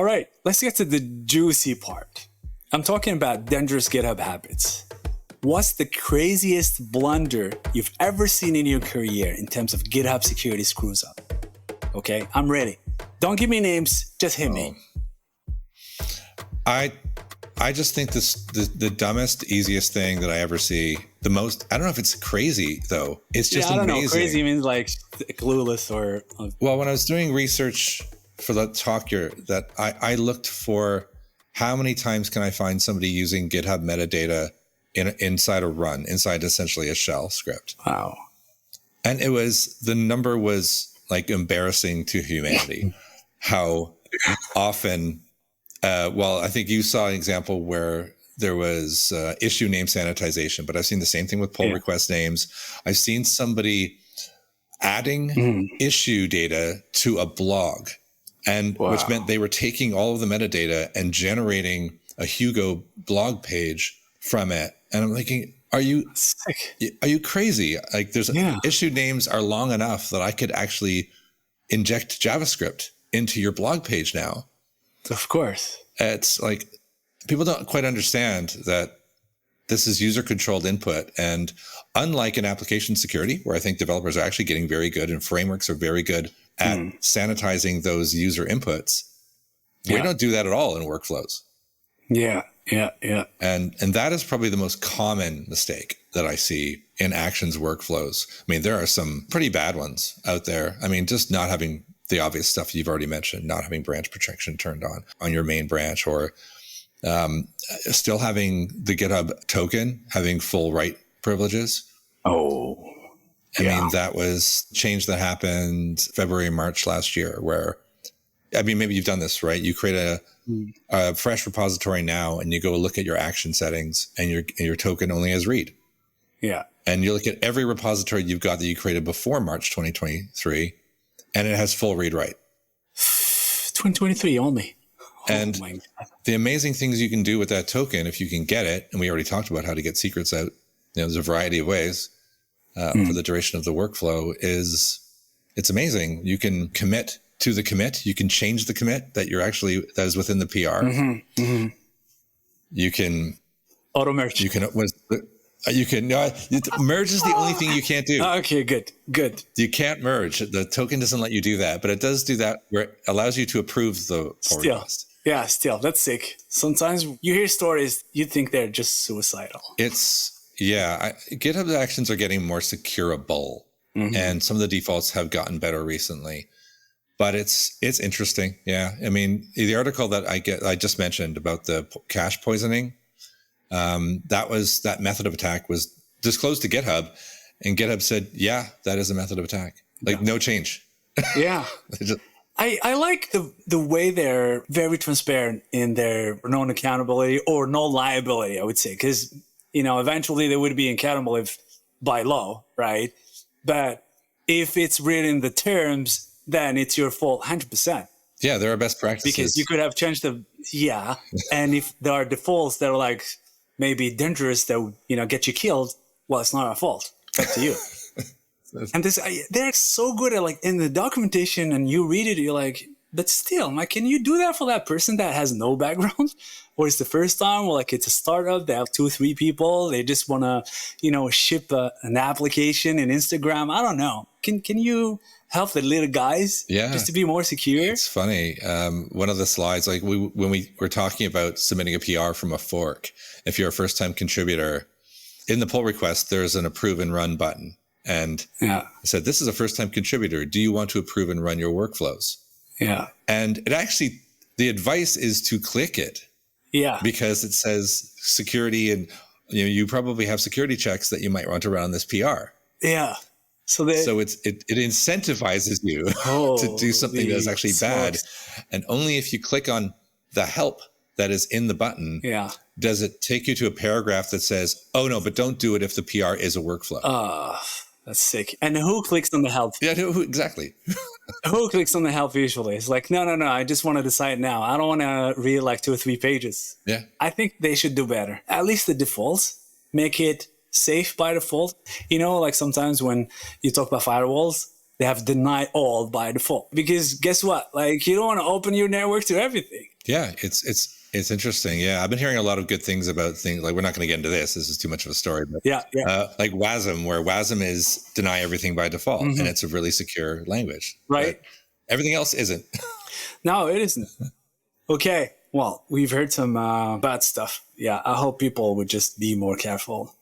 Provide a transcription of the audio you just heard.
All right, let's get to the juicy part. I'm talking about dangerous GitHub habits. What's the craziest blunder you've ever seen in your career in terms of GitHub security screws up? Okay, I'm ready. Don't give me names, just hit me. I just think the dumbest, easiest thing that I ever see, the most, I don't know if it's crazy though. It's just amazing. I don't know. Crazy means like clueless or... Well, when I was doing research for the talk here, that I looked for how many times can I find somebody using GitHub metadata inside a run, inside essentially a shell script. Wow. And the number was like embarrassing to humanity. How often... I think you saw an example where there was issue name sanitization, but I've seen the same thing with pull request names. I've seen somebody adding issue data to a blog, and which meant they were taking all of the metadata and generating a Hugo blog page from it. And I'm thinking, are you crazy? Like issue names are long enough that I could actually inject JavaScript into your blog page now. Of course. It's like people don't quite understand that this is user-controlled input. And unlike in application security, where I think developers are actually getting very good and frameworks are very good at sanitizing those user inputs, we don't do that at all in workflows. Yeah. And that is probably the most common mistake that I see in Actions workflows. I mean, there are some pretty bad ones out there. I mean, just not having the obvious stuff you've already mentioned, not having branch protection turned on your main branch, or still having the GitHub token having full write privileges. I mean, that was change that happened February, March last year, where, I mean, maybe you've done this, right? You create a fresh repository now and you go look at your action settings and your token only has read. Yeah. And you look at every repository you've got that you created before March 2023, and it has full read write. 2023 only. And the amazing things you can do with that token, if you can get it, and we already talked about how to get secrets out, there's a variety of ways for the duration of the workflow, it's amazing. You can commit to the commit. You can change the commit that is within the PR. You can auto merge. Merge is the only thing you can't do. Okay, good. You can't merge. The token doesn't let you do that, but it does do that where it allows you to approve the pull request. Yeah, that's sick. Sometimes you hear stories, you think they're just suicidal. GitHub Actions are getting more securable, and some of the defaults have gotten better recently. But it's interesting. Yeah, I mean, the article that I just mentioned about the cache poisoning, that method of attack was disclosed to GitHub, and GitHub said, yeah, that is a method of attack. No change. Yeah. I like the way they're very transparent in their non-accountability or no liability, I would say, because, eventually they would be accountable if by law, right? But if it's written in the terms, then it's your fault 100%. Yeah, there are best practices. Because you could have changed and if there are defaults that are like maybe dangerous that would, get you killed, well, it's not our fault. It's up to you. And they're so good at in the documentation, and you read it, you're like, but still, can you do that for that person that has no background? Or it's the first time, or it's a startup, they have 2 or 3 people, they just want to, ship an application in Instagram. I don't know. Can you help the little guys just to be more secure? It's funny. One of the slides, when we were talking about submitting a PR from a fork, if you're a first-time contributor, in the pull request, there's an approve and run button. And I said, this is a first-time contributor. Do you want to approve and run your workflows? Yeah. And it actually, the advice is to click it. Yeah. Because it says security, and you probably have security checks that you might want to run on this PR. Yeah. So it incentivizes you to do something that's actually bad. And only if you click on the help that is in the button, does it take you to a paragraph that says, oh no, but don't do it if the PR is a workflow. That's sick. And who clicks on the help? Yeah, exactly. Who clicks on the help usually? It's like, no, I just want to decide now. I don't want to read 2 or 3 pages. Yeah. I think they should do better. At least the defaults, make it safe by default. Sometimes when you talk about firewalls, they have deny all by default. Because guess what? Like, you don't want to open your network to everything. Yeah, it's interesting. Yeah, I've been hearing a lot of good things about things like, we're not going to get into this. This is too much of a story. But Yeah. like WASM, where WASM is deny everything by default, and it's a really secure language. Right. But everything else isn't. No, it isn't. Okay. Well, we've heard some bad stuff. Yeah, I hope people would just be more careful.